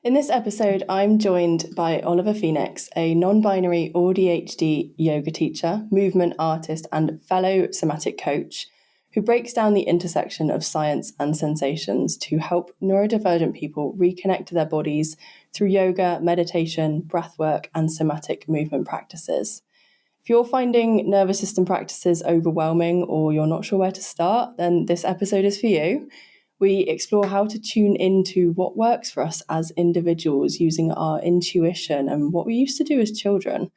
In this episode, I'm joined by Oliver Phoenix, a non-binary ADHD yoga teacher, movement artist, and fellow somatic coach, who breaks down the intersection of science and sensations to help neurodivergent people reconnect to their bodies through yoga, meditation, breathwork, and somatic movement practices. If you're finding nervous system practices overwhelming or you're not sure where to start, then this episode is for you. We explore how to tune into what works for us as individuals using our intuition and what we used to do as children,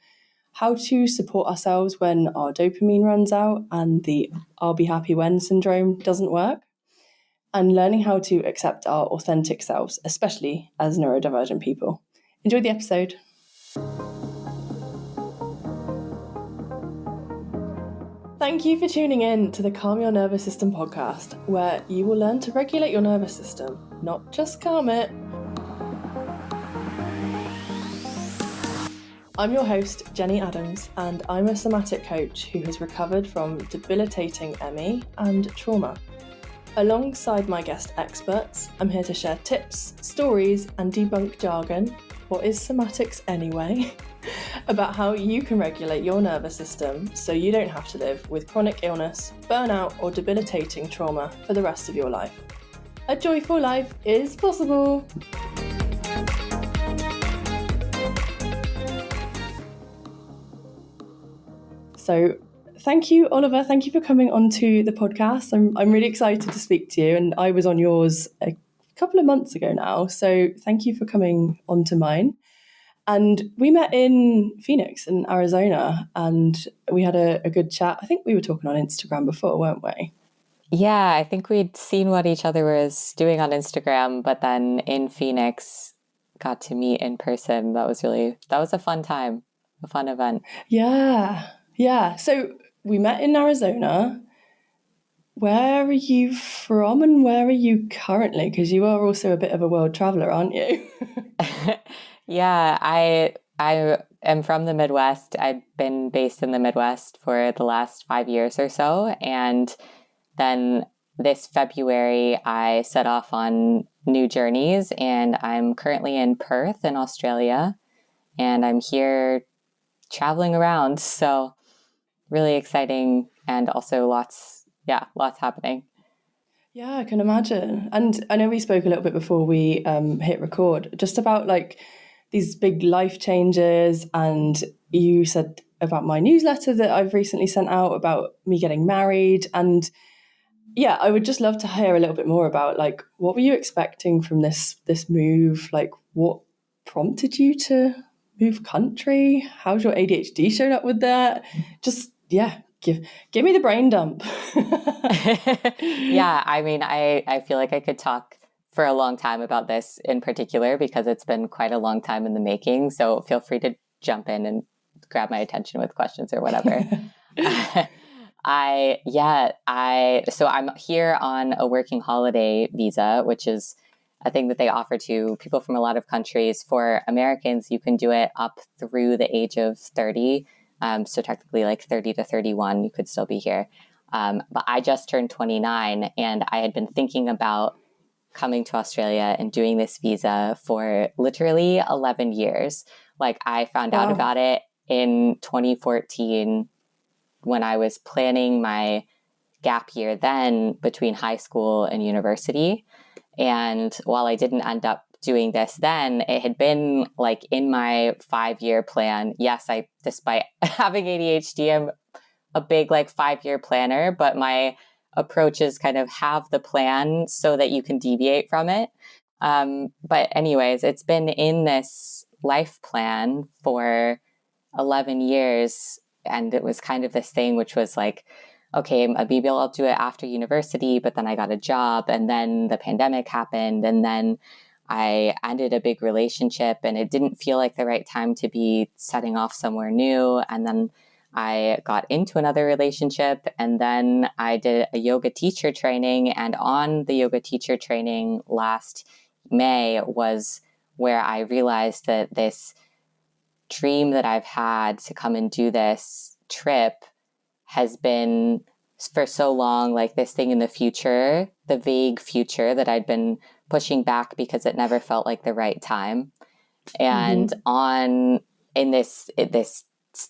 how to support ourselves when our dopamine runs out and the I'll be happy when syndrome doesn't work, and learning how to accept our authentic selves, especially as neurodivergent people. Enjoy the episode. Thank you for tuning in to the Calm Your Nervous System podcast, where you will learn to regulate your nervous system, not just calm it. I'm your host, Jenny Adams, and I'm a somatic coach who has recovered from debilitating ME and trauma. Alongside my guest experts, I'm here to share tips, stories, and debunk jargon, what is somatics anyway, about how you can regulate your nervous system so you don't have to live with chronic illness, burnout, or debilitating trauma for the rest of your life. A joyful life is possible. So thank you, Oliver. Thank you for coming onto the podcast. I'm really excited to speak to you, and I was on yours a couple of months ago now. So thank you for coming onto mine. And we met in Phoenix in Arizona, and we had a good chat. I think we were talking on Instagram before, weren't we? Yeah, I think we'd seen what each other was doing on Instagram, but then in Phoenix got to meet in person. That was a fun time, a fun event. Yeah. So we met in Arizona. Where are you from and where are you currently? Because you are also a bit of a world traveler, aren't you? Yeah, I am from the Midwest. I've been based in the Midwest for the last 5 years or so. And then this February, I set off on new journeys, and I'm currently in Perth in Australia, and I'm here traveling around. So really exciting, and also lots happening. Yeah, I can imagine. And I know we spoke a little bit before we hit record, just about like these big life changes. And you said about my newsletter that I've recently sent out about me getting married. And yeah, I would just love to hear a little bit more about like what were you expecting from this move? Like what prompted you to move country? How's your ADHD showed up with that? Just give me the brain dump. Yeah, I mean, I feel like I could talk for a long time about this in particular because it's been quite a long time in the making. So feel free to jump in and grab my attention with questions or whatever. So I'm here on a working holiday visa, which is a thing that they offer to people from a lot of countries. For Americans, you can do it up through the age of 30. So technically like 30 to 31, you could still be here. But I just turned 29 and I had been thinking about coming to Australia and doing this visa for literally 11 years. Like I found out about it in 2014 when I was planning my gap year then between high school and university. And while I didn't end up doing this then, it had been like in my 5-year plan. Yes, despite having ADHD, I'm a big like 5-year planner, but my approach is kind of have the plan so that you can deviate from it. But anyways, it's been in this life plan for 11 years. And it was kind of this thing, which was like, okay, maybe I'll do it after university, but then I got a job and then the pandemic happened. And then I ended a big relationship and it didn't feel like the right time to be setting off somewhere new. And then I got into another relationship and then I did a yoga teacher training. And on the yoga teacher training last May was where I realized that this dream that I've had to come and do this trip has been for so long like this thing in the future, the vague future that I'd been pushing back because it never felt like the right time. And Mm-hmm. in this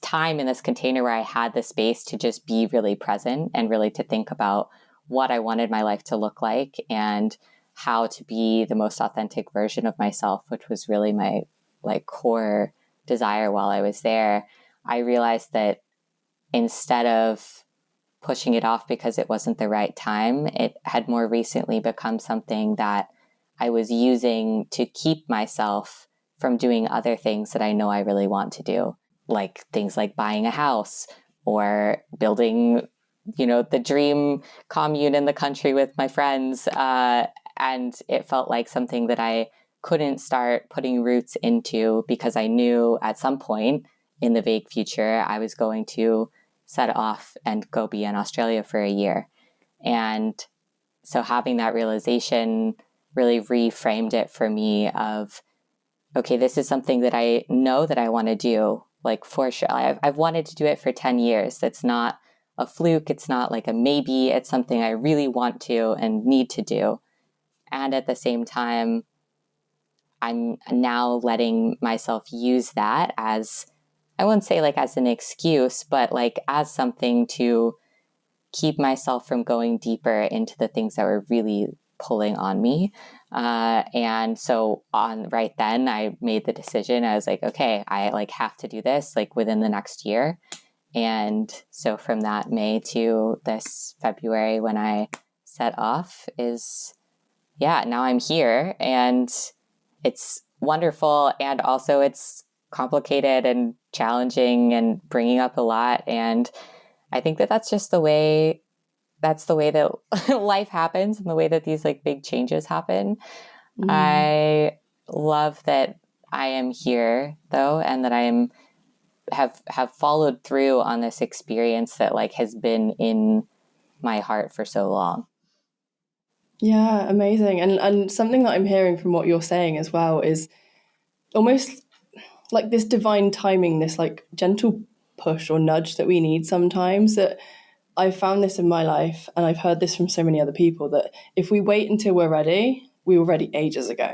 time in this container where I had the space to just be really present and really to think about what I wanted my life to look like and how to be the most authentic version of myself, which was really my like core desire while I was there, I realized that instead of pushing it off because it wasn't the right time, it had more recently become something that I was using to keep myself from doing other things that I know I really want to do, like things like buying a house or building, the dream commune in the country with my friends. And it felt like something that I couldn't start putting roots into because I knew at some point in the vague future, I was going to set off and go be in Australia for a year. And so having that realization really reframed it for me of, okay, this is something that I know that I want to do, like for sure. I've wanted to do it for 10 years. That's not a fluke. It's not like a maybe. It's something I really want to and need to do. And at the same time, I'm now letting myself use that as, I wouldn't say like as an excuse, but like as something to keep myself from going deeper into the things that were really pulling on me. And so on right then I made the decision. I was like, okay, I like have to do this like within the next year. And so from that May to this February when I set off is, yeah, now I'm here and it's wonderful. And also it's complicated and challenging and bringing up a lot. And I think that that's the way that life happens and the way that these like big changes happen. Mm. I love that I am here though, and that have followed through on this experience that like has been in my heart for so long. Yeah, amazing. And something that I'm hearing from what you're saying as well is almost like this divine timing, this like gentle push or nudge that we need sometimes. That I've found this in my life, and I've heard this from so many other people, that if we wait until we're ready, we were ready ages ago.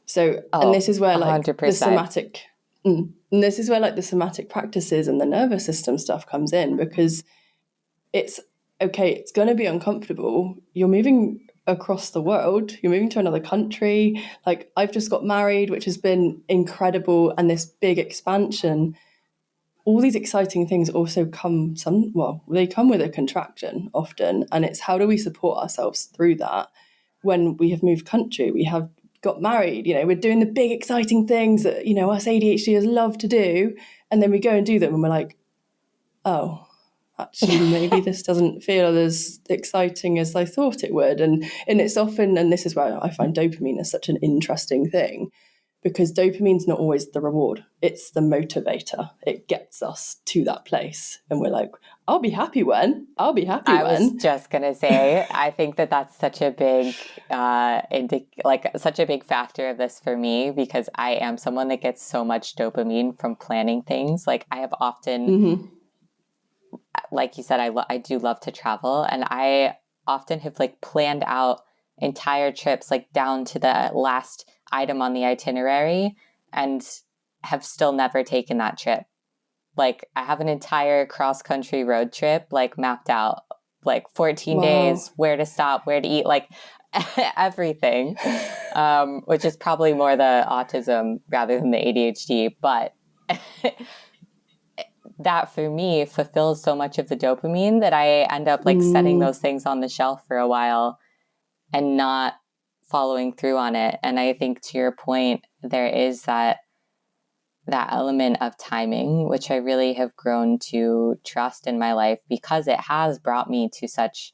So, and Oh, this is where like the 100%. somatic, and this is where like the somatic practices and the nervous system stuff comes in, because it's okay, it's going to be uncomfortable. You're moving across the world, you're moving to another country. Like, I've just got married, which has been incredible, and this big expansion. All these exciting things also come they come with a contraction often. And it's how do we support ourselves through that when we have moved country, we have got married, we're doing the big exciting things that, us ADHDers love to do. And then we go and do them and we're like, oh, actually maybe this doesn't feel as exciting as I thought it would. And it's often, and this is where I find dopamine is such an interesting thing, because dopamine's not always the reward, it's the motivator. It gets us to that place and we're like, I'll be happy I was when. just gonna say, I think that that's such a big, like such a big factor of this for me because I am someone that gets so much dopamine from planning things. Like I have often, Mm-hmm. like you said, I do love to travel, and I often have like planned out entire trips, like down to the last item on the itinerary, and have still never taken that trip. Like I have an entire cross country road trip like mapped out, like 14 Wow. days, where to stop, where to eat, like everything, which is probably more the autism rather than the ADHD. But that for me fulfills so much of the dopamine that I end up like setting Mm, those things on the shelf for a while and not following through on it. And I think to your point, there is that element of timing, which I really have grown to trust in my life because it has brought me to such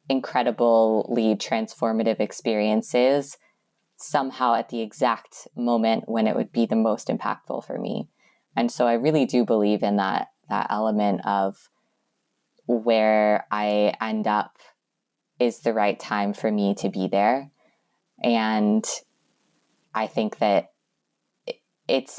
incredibly transformative experiences somehow at the exact moment when it would be the most impactful for me. And so I really do believe in that element of where I end up is the right time for me to be there. And I think that it's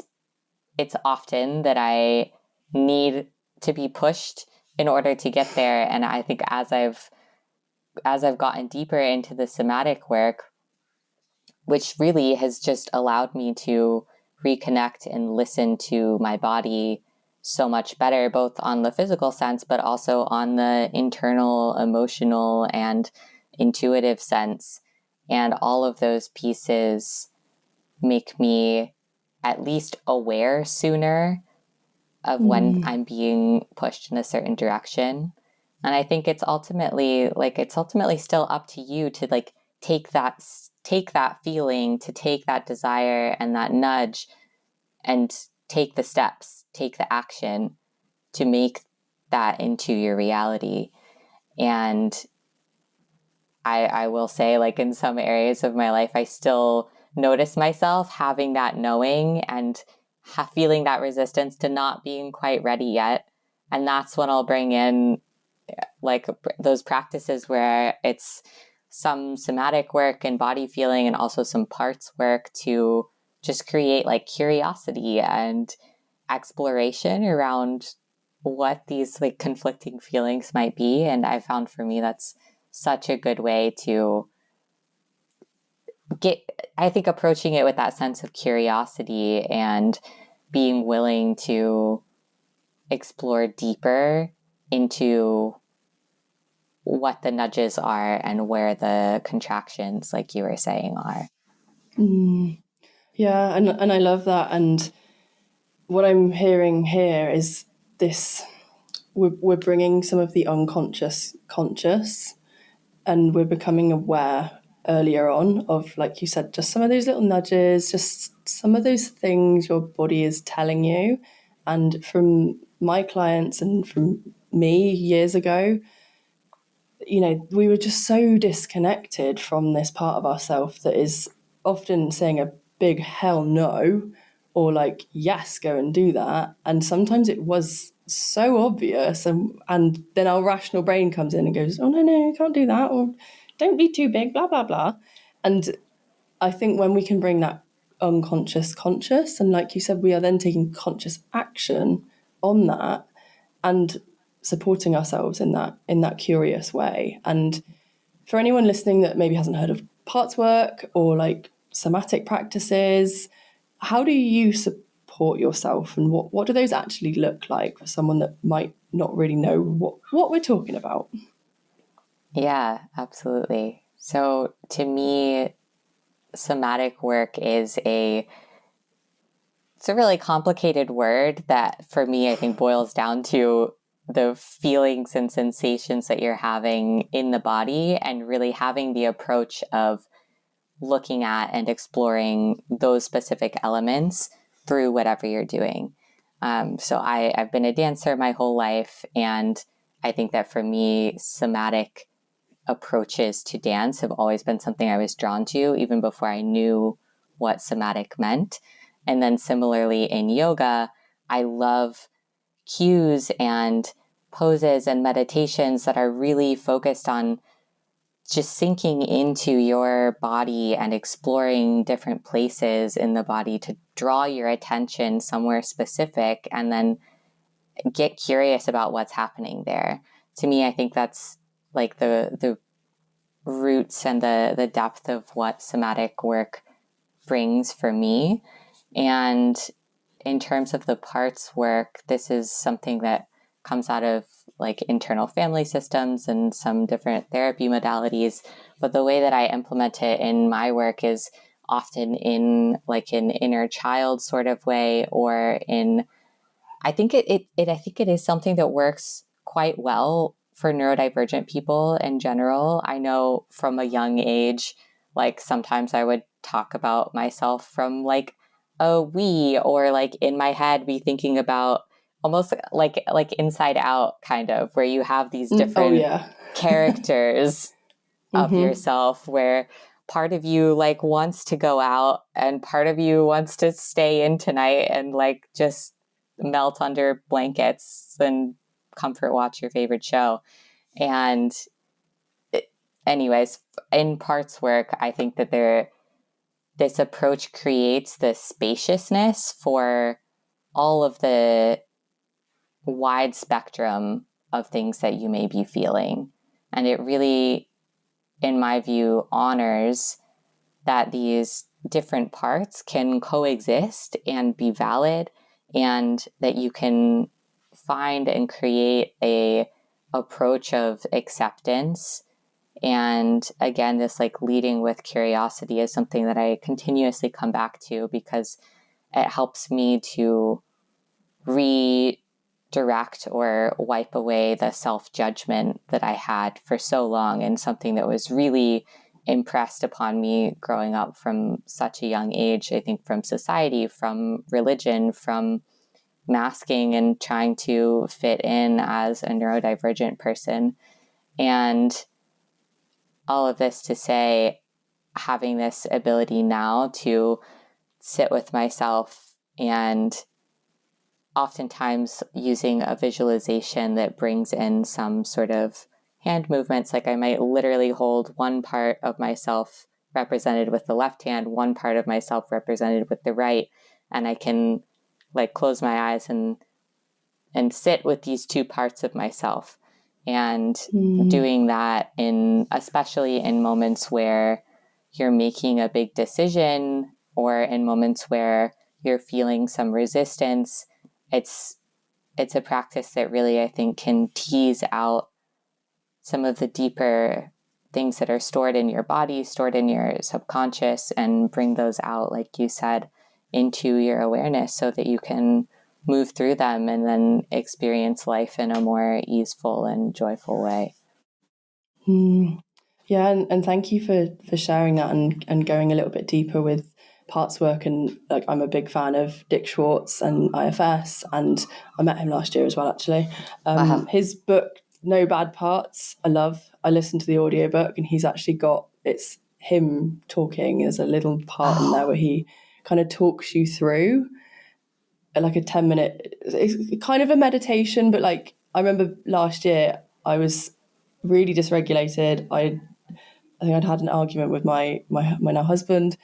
it's often that I need to be pushed in order to get there. And I think as I've gotten deeper into the somatic work, which really has just allowed me to reconnect and listen to my body so much better, both on the physical sense, but also on the internal, emotional, and intuitive sense. And all of those pieces make me at least aware sooner of when I'm being pushed in a certain direction. And I think it's ultimately still up to you to like take that feeling, to take that desire and that nudge and take the steps, take the action to make that into your reality. And I will say, like, in some areas of my life, I still notice myself having that knowing and feeling that resistance to not being quite ready yet. And that's when I'll bring in like those practices where it's some somatic work and body feeling and also some parts work to just create like curiosity and exploration around what these like conflicting feelings might be. And I found for me that's such a good way to I think approaching it with that sense of curiosity and being willing to explore deeper into what the nudges are and where the contractions, like you were saying, are. Yeah, and I love that. And what I'm hearing here is this: we're bringing some of the unconscious conscious, and we're becoming aware earlier on of, like you said, just some of those little nudges, just some of those things your body is telling you. And from my clients and from me years ago, we were just so disconnected from this part of ourselves that is often saying a big hell no, or like, yes, go and do that. And sometimes it was so obvious, and then our rational brain comes in and goes, oh, no, you can't do that, or don't be too big, blah, blah, blah. And I think when we can bring that unconscious conscious, and like you said, we are then taking conscious action on that and supporting ourselves in that curious way. And for anyone listening that maybe hasn't heard of parts work or like somatic practices, how do you support yourself, and what do those actually look like for someone that might not really know what we're talking about? Yeah, absolutely. So to me, somatic work is it's a really complicated word that for me, I think boils down to the feelings and sensations that you're having in the body and really having the approach of looking at and exploring those specific elements through whatever you're doing. So I've been a dancer my whole life, and I think that for me, somatic approaches to dance have always been something I was drawn to, even before I knew what somatic meant. And then similarly in yoga, I love cues and poses and meditations that are really focused on just sinking into your body and exploring different places in the body to draw your attention somewhere specific and then get curious about what's happening there. To me, I think that's like the roots and the depth of what somatic work brings for me. And in terms of the parts work, this is something that comes out of like internal family systems and some different therapy modalities. But the way that I implement it in my work is often in like an inner child sort of way, or in I think I think it is something that works quite well for neurodivergent people in general. I know from a young age, like sometimes I would talk about myself from like a we, or like in my head be thinking about almost like Inside Out kind of, where you have these Oh different yeah. characters of yourself, where part of you like wants to go out and part of you wants to stay in tonight and like just melt under blankets and comfort watch your favorite show. And anyways, in parts work, I think that this approach creates this spaciousness for all of the wide spectrum of things that you may be feeling. And it really, in my view, honors that these different parts can coexist and be valid, and that you can find and create a approach of acceptance. And again, this like leading with curiosity is something that I continuously come back to, because it helps me to redirect or wipe away the self-judgment that I had for so long, and something that was really impressed upon me growing up from such a young age. I think from society, from religion, from masking and trying to fit in as a neurodivergent person. And all of this to say, having this ability now to sit with myself, and oftentimes using a visualization that brings in some sort of hand movements. Like I might literally hold one part of myself represented with the left hand, one part of myself represented with the right, and I can like close my eyes and sit with these two parts of myself. And doing that especially in moments where you're making a big decision, or in moments where you're feeling some resistance, it's a practice that really, I think, can tease out some of the deeper things that are stored in your body, stored in your subconscious, and bring those out, like you said, into your awareness, so that you can move through them and then experience life in a more easeful and joyful way. Yeah, and thank you for sharing that, and going a little bit deeper with parts work. And like, I'm a big fan of Dick Schwartz and IFS, and I met him last year as well, actually. Wow. His book No Bad Parts I listened to the audiobook, and he's actually got, it's him talking. There's a little part in there where he kind of talks you through like a 10-minute, it's kind of a meditation. But like, I remember last year I was really dysregulated. I think I'd had an argument with my now husband.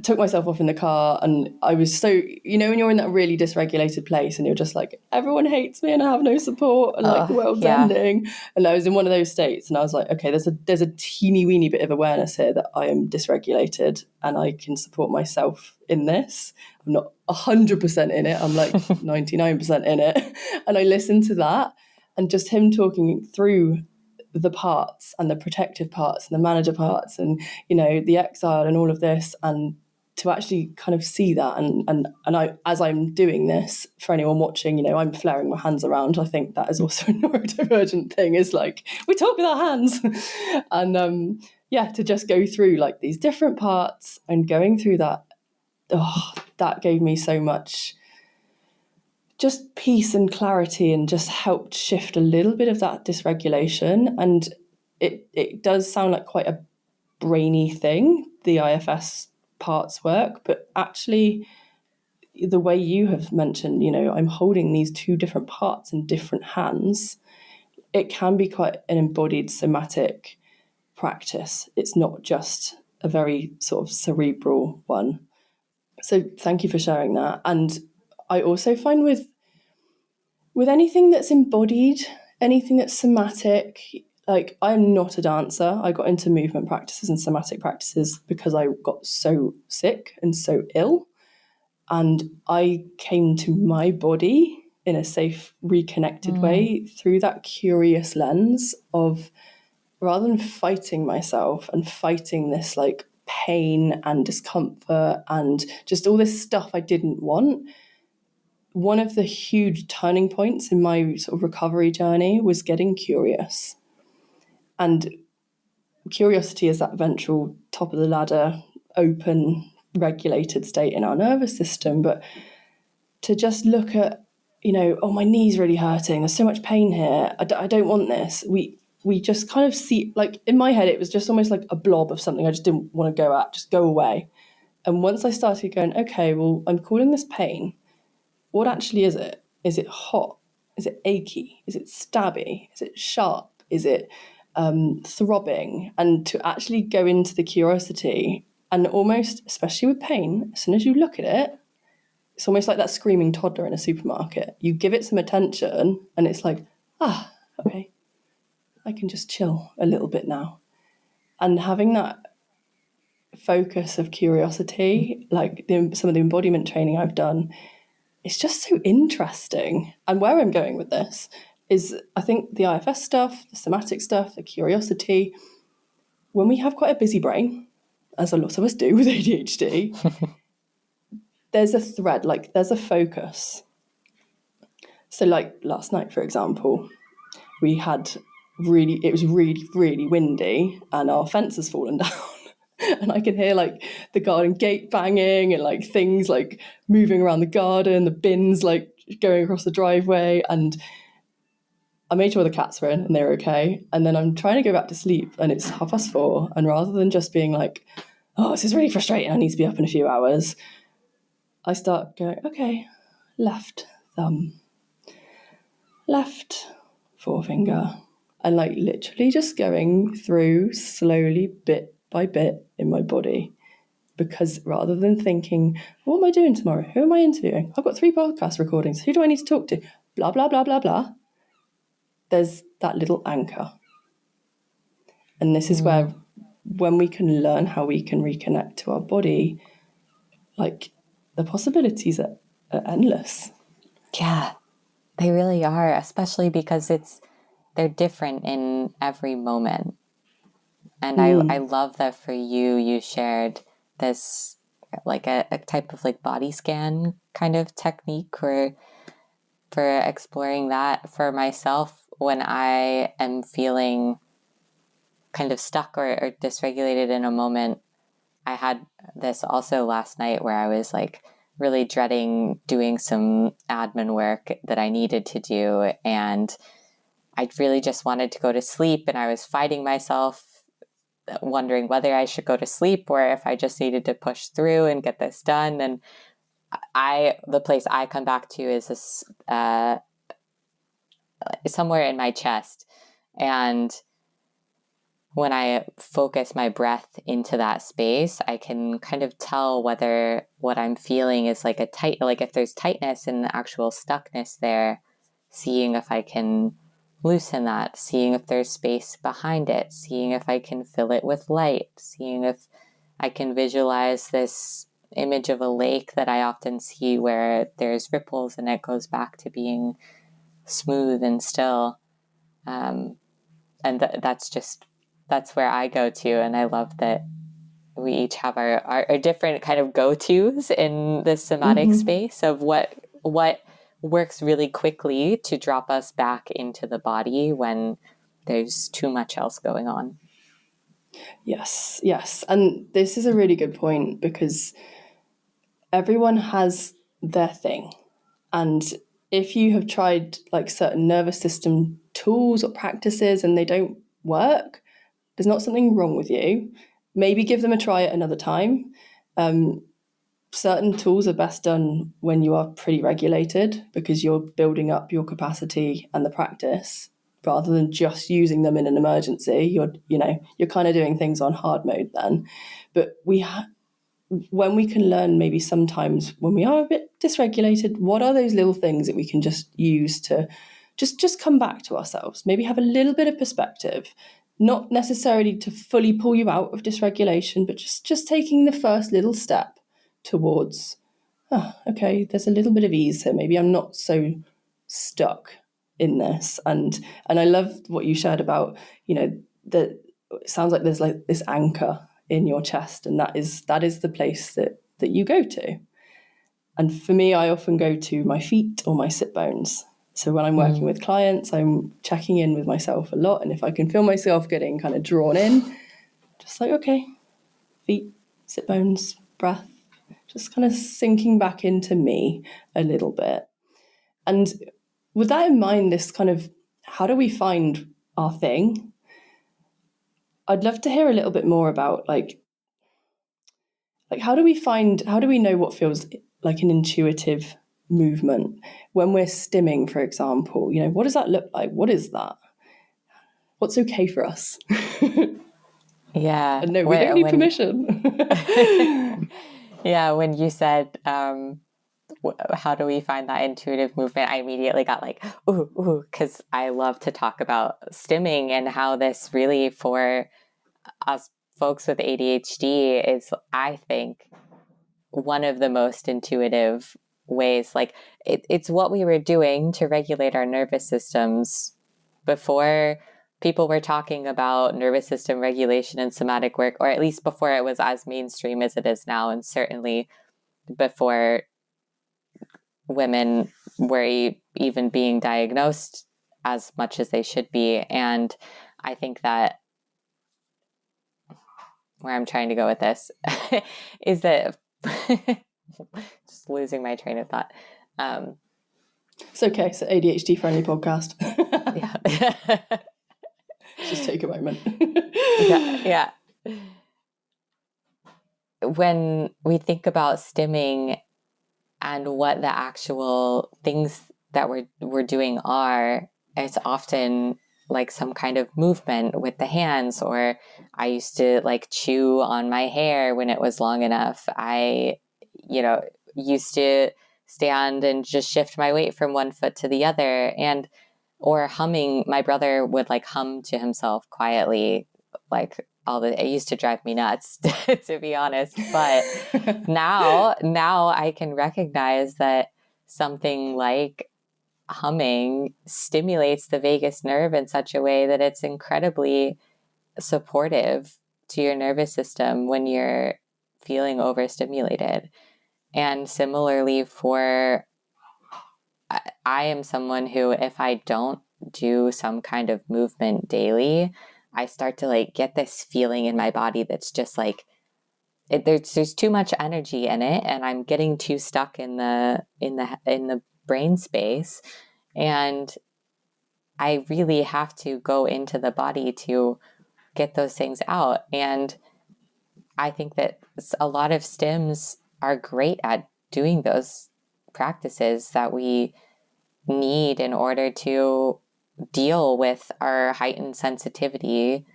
Took myself off in the car, and I was so, when you're in that really dysregulated place and you're just like, everyone hates me and I have no support, and like the world's ending. And I was in one of those states, and I was like, okay, there's a teeny weeny bit of awareness here that I am dysregulated and I can support myself in this. I'm not 100% in it, I'm like 99% in it. And I listened to that, and just him talking through the parts, and the protective parts, and the manager parts, and the exile, and all of this, and to actually kind of see that, and I, as I'm doing this, for anyone watching, I'm flaring my hands around. I think that is also a neurodivergent thing, is like, we talk with our hands. And to just go through like these different parts and going through that, that gave me so much just peace and clarity, and just helped shift a little bit of that dysregulation. And it does sound like quite a brainy thing, the IFS parts work, but actually the way you have mentioned, I'm holding these two different parts in different hands, it can be quite an embodied somatic practice. It's not just a very sort of cerebral one. So thank you for sharing that. And I also find with anything that's embodied, anything that's somatic, like, I'm not a dancer. I got into movement practices and somatic practices because I got so sick and so ill. And I came to my body in a safe, reconnected way through that curious lens of, rather than fighting myself and fighting this like pain and discomfort and just all this stuff I didn't want, one of the huge turning points in my sort of recovery journey was getting curious. And curiosity is that ventral top of the ladder, open, regulated state in our nervous system. But to just look at, oh, my knee's really hurting, there's so much pain here, I don't want this. We just kind of see, like, in my head, it was just almost like a blob of something I just didn't want to go at, just go away. And once I started going, okay, well, I'm calling this pain. What actually is it? Is it hot? Is it achy? Is it stabby? Is it sharp? Is it throbbing? And to actually go into the curiosity, and almost, especially with pain, as soon as you look at it, it's almost like that screaming toddler in a supermarket. You give it some attention and it's like, okay, I can just chill a little bit now. And having that focus of curiosity, like some of the embodiment training I've done, it's just so interesting. And where I'm going with this is, I think the IFS stuff, the somatic stuff, the curiosity, when we have quite a busy brain, as a lot of us do with ADHD, there's a thread, like there's a focus. So like last night, for example, it was really, really windy and our fence has fallen down. And I can hear like the garden gate banging and like things like moving around the garden, the bins like going across the driveway. And I made sure the cats were in and they were okay. And then I'm trying to go back to sleep and it's 4:30. And rather than just being like, oh, this is really frustrating, I need to be up in a few hours, I start going, okay, left thumb, left forefinger, and like literally just going through slowly, bit by bit in my body. Because rather than thinking, what am I doing tomorrow? Who am I interviewing? I've got 3 podcast recordings. Who do I need to talk to? Blah, blah, blah, blah, blah. There's that little anchor. And this is where, when we can learn how we can reconnect to our body, like the possibilities are endless. Yeah, they really are, especially because they're different in every moment. And I love that for you shared this like a type of like body scan kind of technique for exploring that. For myself, when I am feeling kind of stuck or dysregulated in a moment, I had this also last night where I was like really dreading doing some admin work that I needed to do. And I really just wanted to go to sleep. And I was fighting myself, wondering whether I should go to sleep or if I just needed to push through and get this done. And the place I come back to is this, somewhere in my chest. And when I focus my breath into that space, I can kind of tell whether what I'm feeling is like if there's tightness and actual stuckness there, seeing if I can loosen that, seeing if there's space behind it, seeing if I can fill it with light, seeing if I can visualize this image of a lake that I often see where there's ripples and it goes back to being smooth and still. And that's where I go to. And I love that we each have our different kind of go-tos in the somatic space of what works really quickly to drop us back into the body when there's too much else going on. Yes. And this is a really good point because everyone has their thing. And if you have tried like certain nervous system tools or practices and they don't work, there's not something wrong with you. Maybe give them a try at another time. Certain tools are best done when you are pretty regulated because you're building up your capacity and the practice rather than just using them in an emergency. You're kind of doing things on hard mode then. But when we can learn, maybe sometimes when we are a bit dysregulated, what are those little things that we can just use to just come back to ourselves, maybe have a little bit of perspective, not necessarily to fully pull you out of dysregulation, but just taking the first little step towards, okay, there's a little bit of ease here. Maybe I'm not so stuck in this. And I love what you shared about, that it sounds like there's like this anchor in your chest, and that is the place that you go to. And for me, I often go to my feet or my sit bones. So when I'm working with clients, I'm checking in with myself a lot. And if I can feel myself getting kind of drawn in, just like, okay, feet, sit bones, breath, just kind of sinking back into me a little bit. And with that in mind, this kind of, how do we find our thing? I'd love to hear a little bit more about like how do we know what feels like an intuitive movement when we're stimming, for example? What does that look like? What is that? What's okay for us? Yeah. And no, we don't need permission. Yeah, when you said, how do we find that intuitive movement? I immediately got like, ooh, because I love to talk about stimming and how this really for us folks with ADHD is, I think, one of the most intuitive ways. Like it's what we were doing to regulate our nervous systems before people were talking about nervous system regulation and somatic work, or at least before it was as mainstream as it is now, and certainly before women were even being diagnosed as much as they should be. And I think that where I'm trying to go with this is that just losing my train of thought. It's okay. It's an ADHD friendly podcast. Yeah. Just take a moment. Yeah. When we think about stimming and what the actual things that we're doing are, it's often like some kind of movement with the hands, or I used to like chew on my hair when it was long enough. I, used to stand and just shift my weight from one foot to the other, or humming. My brother would like hum to himself quietly, like it used to drive me nuts, to be honest. But now I can recognize that something like humming stimulates the vagus nerve in such a way that it's incredibly supportive to your nervous system when you're feeling overstimulated. And similarly I am someone who, if I don't do some kind of movement daily, I start to like get this feeling in my body that's just like, there's too much energy in it, and I'm getting too stuck in the brain space, and I really have to go into the body to get those things out. And I think that a lot of stims are great at doing those practices that we need in order to deal with our heightened sensitivity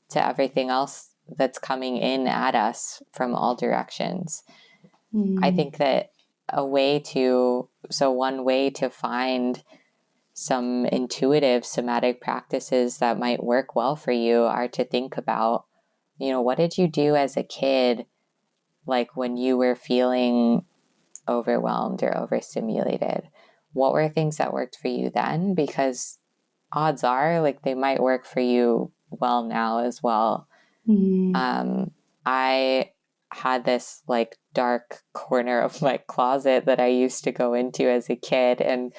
to everything else that's coming in at us from all directions. I think that one way to find some intuitive somatic practices that might work well for you are to think about, what did you do as a kid, like when you were feeling overwhelmed or overstimulated? What were things that worked for you then? Because odds are, like, they might work for you well now as well. I had this like dark corner of my closet that I used to go into as a kid, and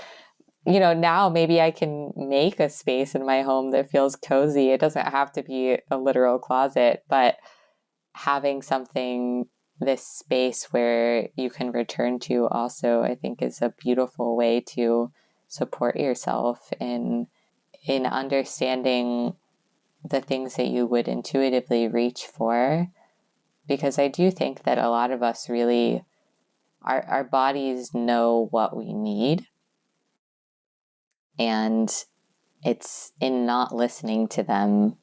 now maybe I can make a space in my home that feels cozy. It doesn't have to be a literal closet, but having this space where you can return to also, I think, is a beautiful way to support yourself in understanding the things that you would intuitively reach for. Because I do think that a lot of us really, our bodies know what we need. And it's in not listening to them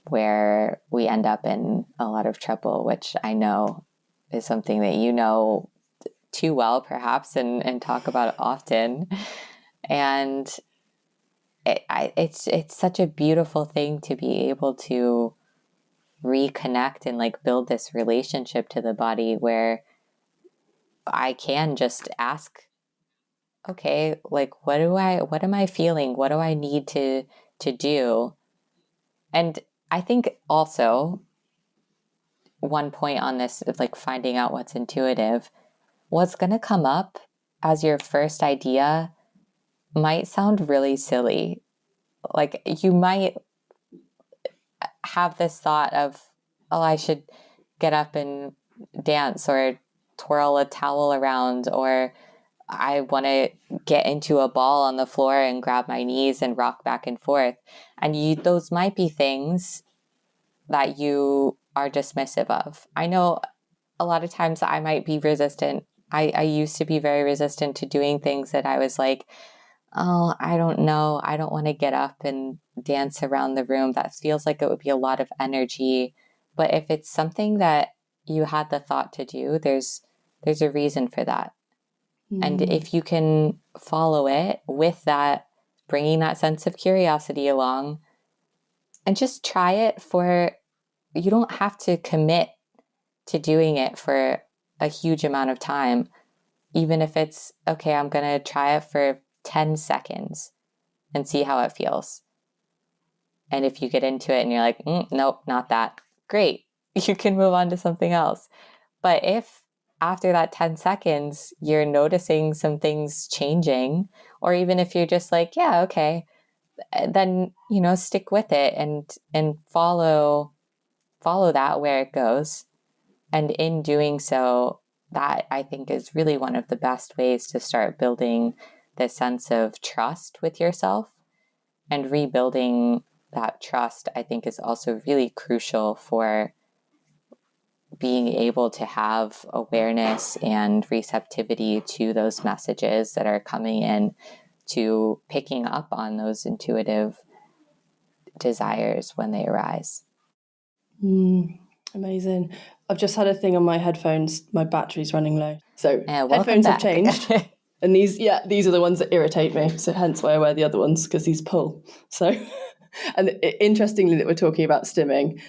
where we end up in a lot of trouble, which I know is something that you know too well, perhaps, and talk about often. And it's such a beautiful thing to be able to reconnect and like build this relationship to the body where I can just ask, okay, like what am I feeling? What do I need to do? And I think also one point on this of like finding out what's intuitive, what's going to come up as your first idea might sound really silly. Like you might have this thought of, oh, I should get up and dance or twirl a towel around, or I want to get into a ball on the floor and grab my knees and rock back and forth. And those might be things that you are dismissive of. I know a lot of times I might be resistant. I used to be very resistant to doing things that I was like, oh, I don't know. I don't want to get up and dance around the room. That feels like it would be a lot of energy. But if it's something that you had the thought to do, there's a reason for that. And if you can follow it with that, bringing that sense of curiosity along, and just try it for you don't have to commit to doing it for a huge amount of time. Even if it's, okay, I'm going to try it for 10 seconds and see how it feels. And if you get into it and you're like, nope, not that, great. You can move on to something else. But if after that 10 seconds, you're noticing some things changing, or even if you're just like, yeah, okay, then, stick with it and follow that where it goes. And in doing so, that I think is really one of the best ways to start building this sense of trust with yourself. And rebuilding that trust, I think, is also really crucial for being able to have awareness and receptivity to those messages that are coming in, to picking up on those intuitive desires when they arise. Amazing. I've just had a thing on my headphones. My battery's running low. So Headphones have changed. And these are the ones that irritate me. So hence why I wear the other ones, because these pull. So, and interestingly that we're talking about stimming,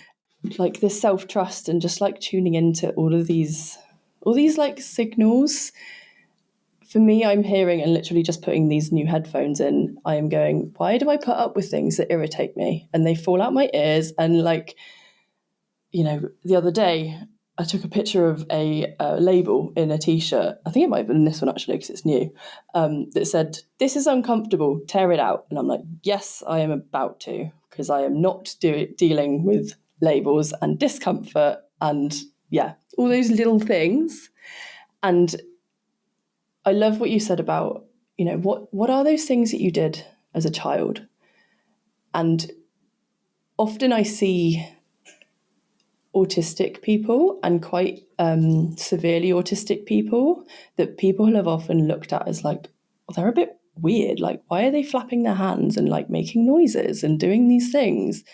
like this self-trust and just like tuning into all these like signals. For me, I'm hearing and literally just putting these new headphones in, I am going, why do I put up with things that irritate me? And they fall out my ears. And like, the other day, I took a picture of a label in a t-shirt. I think it might have been this one actually, because it's new, that said, "This is uncomfortable, tear it out." And I'm like, yes, I am about to, because I am not dealing with labels and discomfort and all those little things. And I love what you said about, what are those things that you did as a child? And often I see autistic people, and quite severely autistic people, that people have often looked at as like, well, they're a bit weird. Like, why are they flapping their hands and like making noises and doing these things?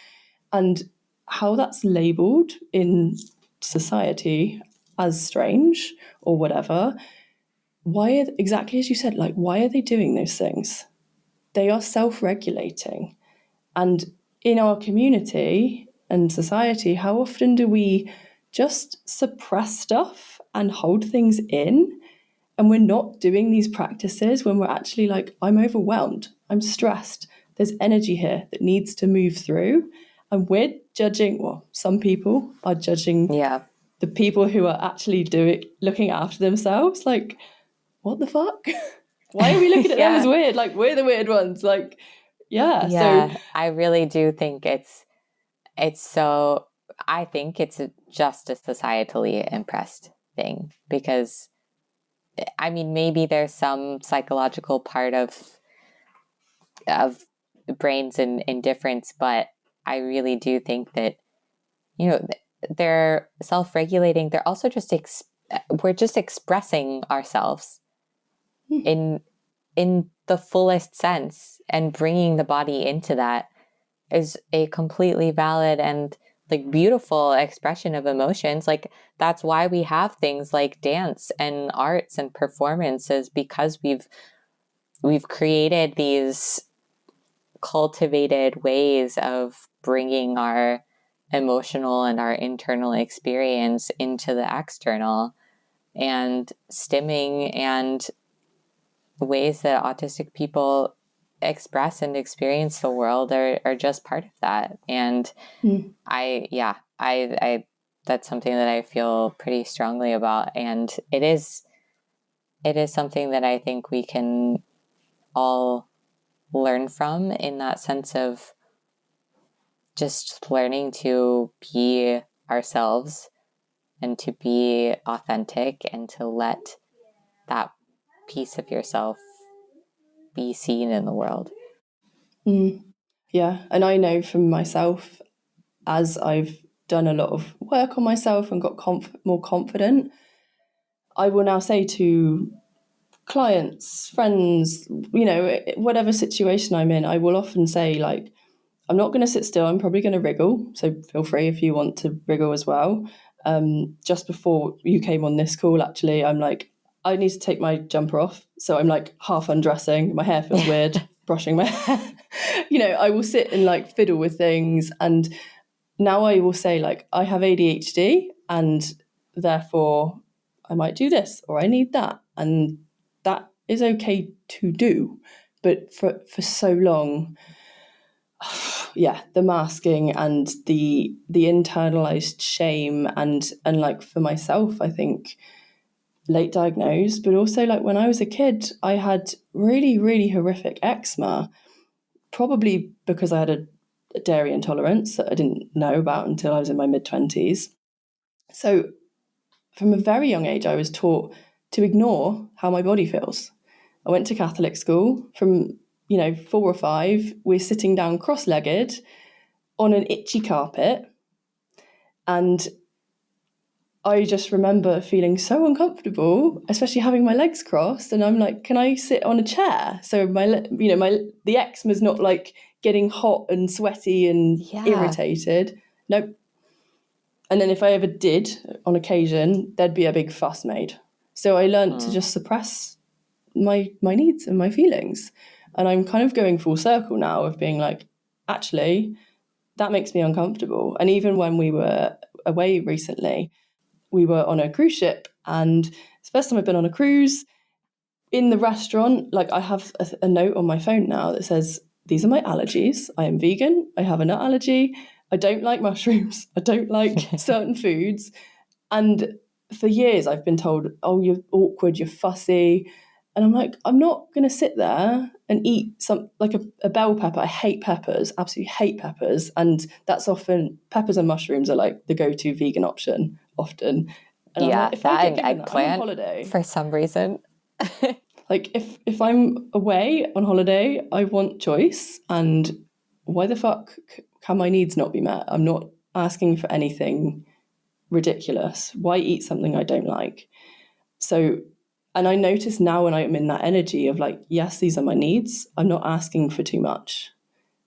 And how that's labelled in society as strange or whatever. Exactly as you said, like, why are they doing those things? They are self-regulating. And in our community and society, how often do we just suppress stuff and hold things in? And we're not doing these practices when we're actually like, I'm overwhelmed, I'm stressed, there's energy here that needs to move through. And we're judging, well, some people are judging the people who are actually looking after themselves. Like, what the fuck? Why are we looking at them as weird? Like, we're the weird ones. Like, so I really do think it's so, I think it's just a societally impressed thing, because I mean, maybe there's some psychological part of brains and indifference, but I really do think that, they're self-regulating. They're also just we're just expressing ourselves in the fullest sense, and bringing the body into that is a completely valid and like beautiful expression of emotions. Like, that's why we have things like dance and arts and performances, because we've created these cultivated ways of bringing our emotional and our internal experience into the external. And stimming and ways that autistic people express and experience the world are just part of that. And I that's something that I feel pretty strongly about. And it is something that I think we can all learn from, in that sense of just learning to be ourselves and to be authentic, and to let that piece of yourself be seen in the world. Yeah, and I know from myself, as I've done a lot of work on myself and got more confident, I will now say to clients, friends, whatever situation I'm in, I will often say, like, I'm not going to sit still, I'm probably going to wriggle. So feel free if you want to wriggle as well. Just before you came on this call, actually, I'm like, I need to take my jumper off. So I'm like half undressing, my hair feels weird, brushing my hair. I will sit and like fiddle with things. And now I will say, like, I have ADHD and therefore I might do this or I need that. And that is okay to do. But for so long, yeah, the masking and the internalized shame and like for myself, I think late diagnosed, but also like when I was a kid, I had really, really horrific eczema, probably because I had a dairy intolerance that I didn't know about until I was in my mid-20s. So from a very young age, I was taught to ignore how my body feels. I went to Catholic school from, 4 or 5. We're sitting down cross-legged on an itchy carpet. And I just remember feeling so uncomfortable, especially having my legs crossed. And I'm like, can I sit on a chair? So the eczema's not like getting hot and sweaty and irritated. Nope. And then if I ever did, on occasion, there'd be a big fuss made. So I learned to just suppress my needs and my feelings. And I'm kind of going full circle now of being like, actually, that makes me uncomfortable. And even when we were away recently, we were on a cruise ship, and it's the first time I've been on a cruise. In the restaurant, like, I have a note on my phone now that says, these are my allergies. I am vegan. I have a nut allergy. I don't like mushrooms. I don't like certain foods. And for years I've been told, oh, you're awkward, you're fussy. And I'm like, I'm not going to sit there and eat some like a bell pepper. I hate peppers, absolutely hate peppers. And that's often, peppers and mushrooms are like the go-to vegan option often. And I'm like, if I get given that, I'm on holiday. For some reason. Like if I'm away on holiday, I want choice. And why the fuck can my needs not be met? I'm not asking for anything ridiculous. Why eat something I don't like? So, and I notice now when I'm in that energy of like, yes, these are my needs. I'm not asking for too much.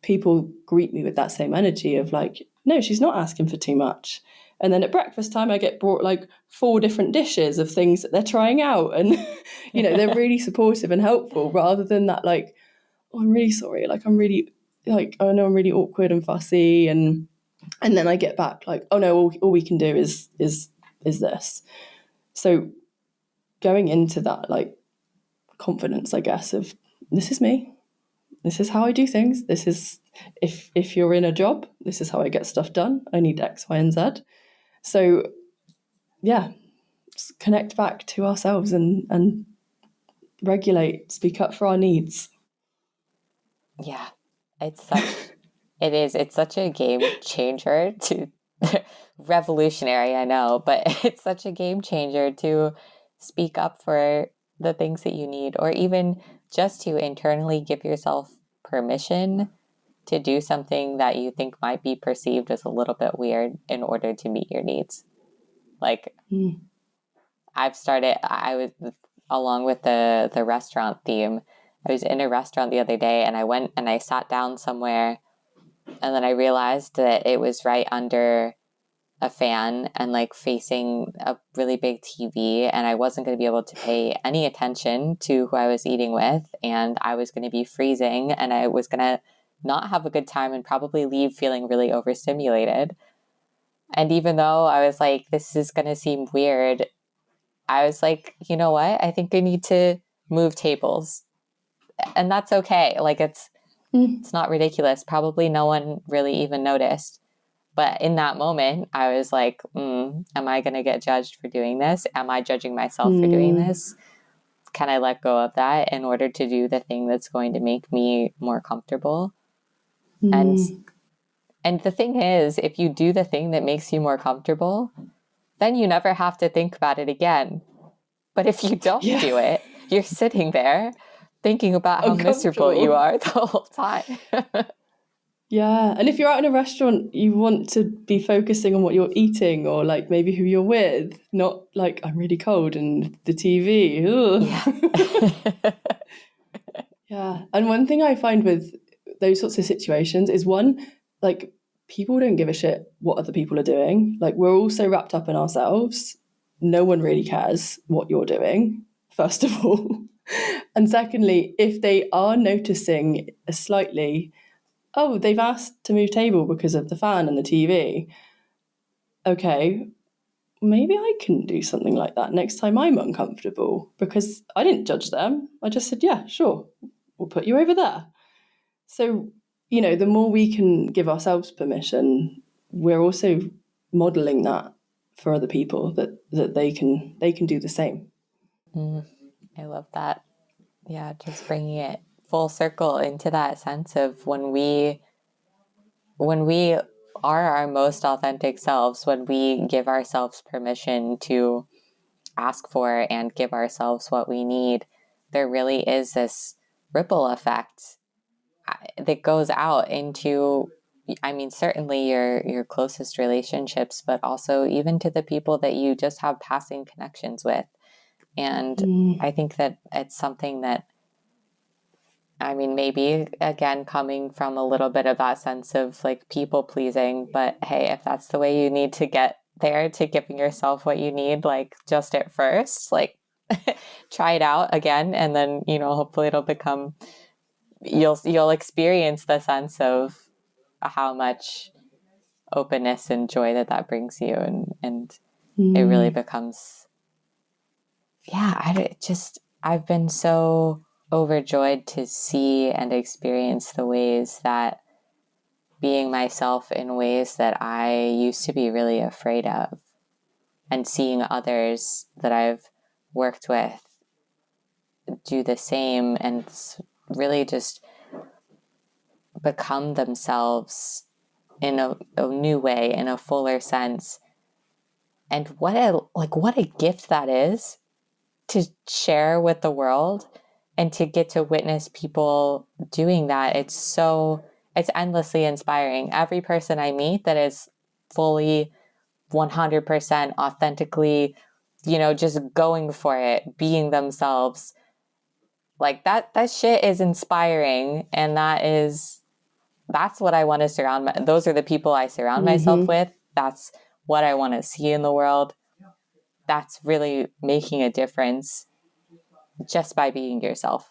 People greet me with that same energy of like, no, she's not asking for too much. And then at breakfast time, I get brought like 4 different dishes of things that they're trying out. And, they're really supportive and helpful rather than that, like, oh, I'm really sorry. Like, I'm really, like, I know I'm really awkward and fussy. And then I get back like, oh no, all we can do is this. So going into that, like, confidence, I guess, of this is me. This is how I do things. This is, if you're in a job, this is how I get stuff done. I need X, Y, and Z. So yeah, connect back to ourselves and regulate, speak up for our needs. Yeah, it's such a game changer to revolutionary, I know, but it's such a game changer to speak up for the things that you need, or even just to internally give yourself permission to do something that you think might be perceived as a little bit weird in order to meet your needs. Like, I was, along with the restaurant theme, I was in a restaurant the other day, and I went and I sat down somewhere, and then I realized that it was right under a fan and like facing a really big TV, and I wasn't going to be able to pay any attention to who I was eating with, and I was going to be freezing, and I was going to not have a good time and probably leave feeling really overstimulated. And even though I was like, this is going to seem weird, I was like, you know what? I think I need to move tables. And that's okay. Like, it's not ridiculous. Probably no one really even noticed. But in that moment, I was like, am I going to get judged for doing this? Am I judging myself for doing this? Can I let go of that in order to do the thing that's going to make me more comfortable? And the thing is, if you do the thing that makes you more comfortable, then you never have to think about it again. But if you don't do it, you're sitting there thinking about how miserable you are the whole time. Yeah. And if you're out in a restaurant, you want to be focusing on what you're eating or like maybe who you're with, not like, I'm really cold and the TV. Yeah. Yeah. And one thing I find with those sorts of situations is, one, like, people don't give a shit what other people are doing. Like, we're all so wrapped up in ourselves. No one really cares what you're doing, first of all. And secondly, if they are noticing a slightly oh, they've asked to move table because of the fan and the TV. Okay, maybe I can do something like that next time I'm uncomfortable, because I didn't judge them. I just said, yeah, sure, we'll put you over there. So, the more we can give ourselves permission, we're also modeling that for other people, that they can do the same. I love that. Yeah, just bringing it full circle into that sense of when we are our most authentic selves, when we give ourselves permission to ask for and give ourselves what we need, there really is this ripple effect that goes out into, I mean, certainly your closest relationships, but also even to the people that you just have passing connections with. And I think that it's something that, I mean, maybe again, coming from a little bit of that sense of like people pleasing, but hey, if that's the way you need to get there to giving yourself what you need, like just at first, like try it out again. And then, hopefully it'll become, you'll experience the sense of how much openness and joy that brings you. And it really becomes, I've been so overjoyed to see and experience the ways that being myself in ways that I used to be really afraid of, and seeing others that I've worked with do the same and really just become themselves in a new way, in a fuller sense. And what a gift that is to share with the world and to get to witness people doing that. It's endlessly inspiring. Every person I meet that is fully 100% authentically, just going for it, being themselves, like that shit is inspiring. And that's what I want to those are the people I surround myself with. That's what I want to see in the world. That's really making a difference just by being yourself.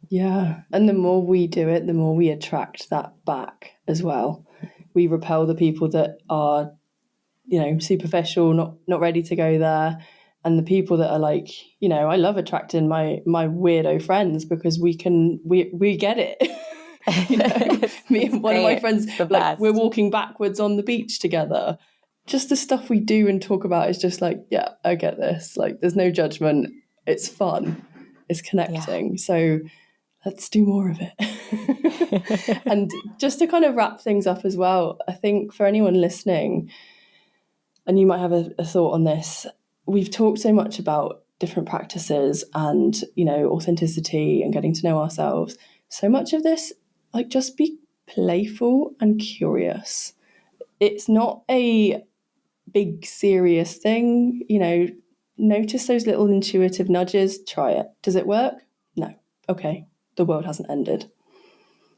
Yeah, and the more we do it, the more we attract that back as well. We repel the people that are, superficial, not ready to go there, and the people that are like, I love attracting my weirdo friends, because we get it. Me and one of my friends, like, we're walking backwards on the beach together. Just the stuff we do and talk about is just like, yeah, I get this. Like, there's no judgment. It's fun. It's connecting. Yeah. So let's do more of it. And just to kind of wrap things up as well, I think for anyone listening, and you might have a thought on this, we've talked so much about different practices and, authenticity and getting to know ourselves. So much of this, like, just be playful and curious. It's not a big serious thing. Notice those little intuitive nudges. Try it. Does it work? No. Okay, the world hasn't ended.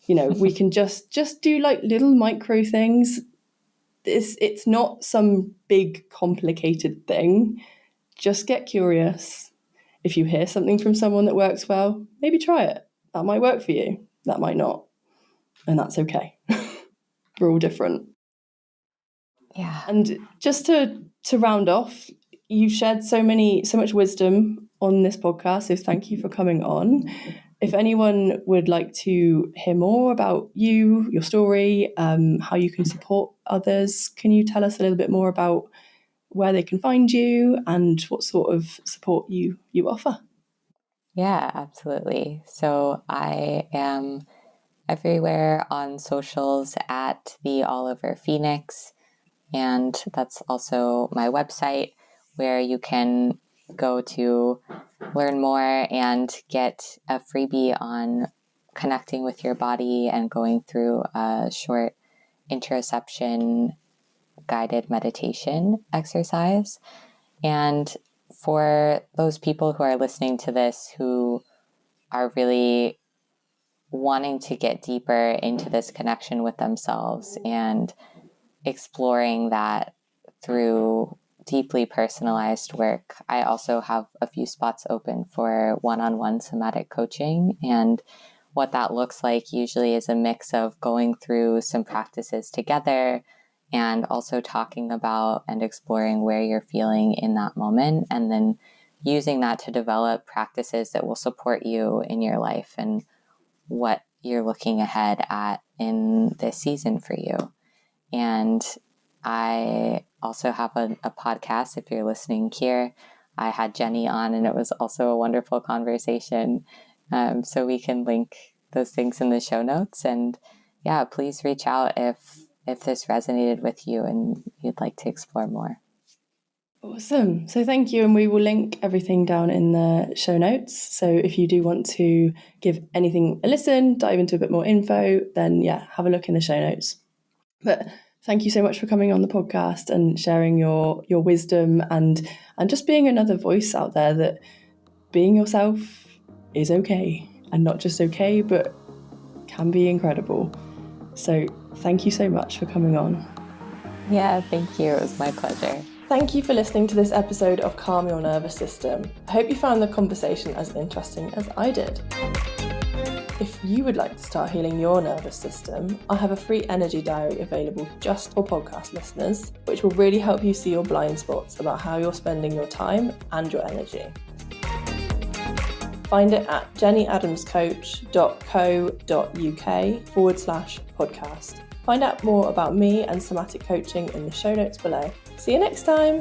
We can just do like little micro things. It's not some big complicated thing. Just get curious. If you hear something from someone that works well, maybe try it. That might work for you. That might not. And that's okay. We're all different. Yeah. And just to round off, you've shared so much wisdom on this podcast, so thank you for coming on. If anyone would like to hear more about you, your story, how you can support others, can you tell us a little bit more about where they can find you and what sort of support you offer? Yeah, absolutely. So I am everywhere on socials at the Oliver Phoenix. And that's also my website, where you can go to learn more and get a freebie on connecting with your body and going through a short interoception guided meditation exercise. And for those people who are listening to this who are really wanting to get deeper into this connection with themselves and exploring that through deeply personalized work, I also have a few spots open for one-on-one somatic coaching. And what that looks like usually is a mix of going through some practices together and also talking about and exploring where you're feeling in that moment, and then using that to develop practices that will support you in your life and what you're looking ahead at in this season for you. And I also have a podcast. If you're listening here, I had Jenny on, and it was also a wonderful conversation. So we can link those things in the show notes. And yeah, please reach out if this resonated with you and you'd like to explore more. Awesome. So thank you. And we will link everything down in the show notes. So if you do want to give anything a listen, dive into a bit more info, then yeah, have a look in the show notes. But thank you so much for coming on the podcast and sharing your wisdom and just being another voice out there that being yourself is okay, and not just okay, but can be incredible. So thank you so much for coming on. Yeah, thank you. It was my pleasure. Thank you for listening to this episode of Calm Your Nervous System. I hope you found the conversation as interesting as I did. If you would like to start healing your nervous system, I have a free energy diary available just for podcast listeners, which will really help you see your blind spots about how you're spending your time and your energy. Find it at jennyadamscoach.co.uk/podcast. Find out more about me and somatic coaching in the show notes below. See you next time.